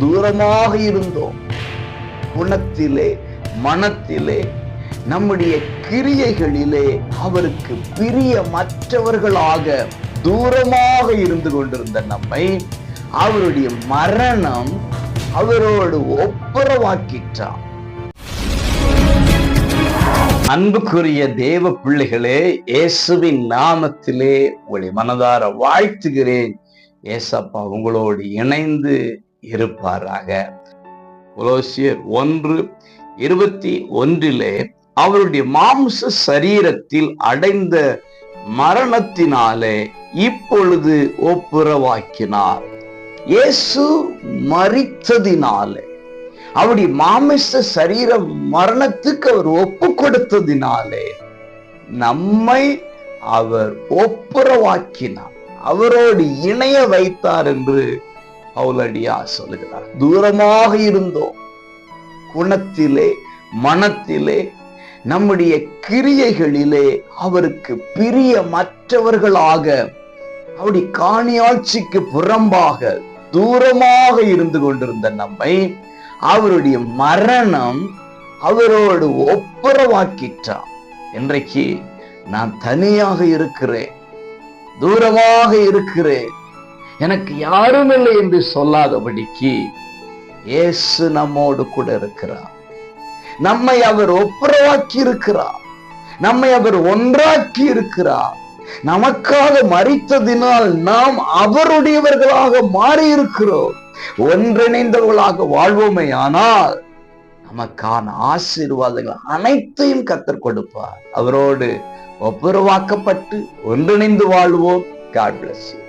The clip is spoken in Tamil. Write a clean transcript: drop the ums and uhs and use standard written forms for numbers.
தூரமாக இருந்தோம். குணத்திலே, மனத்திலே, நம்முடைய கிரியைகளிலே அவருக்கு பிரியமற்றவர்களாக தூரமாக இருந்து கொண்டிருந்த நம்மை அவருடைய மரணம் அவரோடு ஒப்புரவாக்கிட்டார். அன்புக்குரிய தேவ பிள்ளைகளே, இயேசுவின் நாமத்திலே உங்களை மனதார வாழ்த்துகிறேன். ஏசப்பா உங்களோடு இணைந்து இருப்பாராக. கொலோசியர் 1:21 அவருடைய மாம்ச சரீரத்தில் அடைந்த மரணத்தினாலே இப்பொழுது ஒப்புரவாக்கினார். இயேசு மரித்ததினாலே, அவருடைய மாமிச சரீர மரணத்துக்கு அவர் ஒப்பு கொடுத்ததினாலே நம்மை அவர் ஒப்புரவாக்கினார், அவரோடு இணைய வைத்தார் என்று பவுலடியார் சொல்லுகிறார். தூரமாக இருந்தோம். குணத்திலே, மனத்திலே, நம்முடைய கிரியைகளிலே அவருக்கு பிரியமற்றவர்களாக, அவருடைய காணியாட்சிக்கு புறம்பாக தூரமாக இருந்து கொண்டிருந்த நம்மை அவருடைய மரணம் அவரோடு ஒப்புரவாக்கிட்டார். இன்றைக்கு நான் தனியாக இருக்கிறேன், தூரமாக இருக்கிறேன், எனக்கு யாரும் இல்லை என்று சொல்லாதபடிக்கு இயேசு நம்மோடு கூட இருக்கிறார். நம்மை அவர் ஒப்புரவாக்கி இருக்கிறார், நம்மை அவர் ஒன்றாக்கி இருக்கிறார். நமக்காக மரித்ததினால் நாம் அவருடையவர்களாக மாறி இருக்கிறோம். ஒன்றிணைந்தவர்களாக வாழ்வோமே ஆனால் நமக்கான ஆசீர்வாதங்கள் அனைத்தையும் கர்த்தர் கொடுப்பார். அவரோடு ஒப்புரவாக்கப்பட்டு ஒன்றிணைந்து வாழ்வோம். God bless you.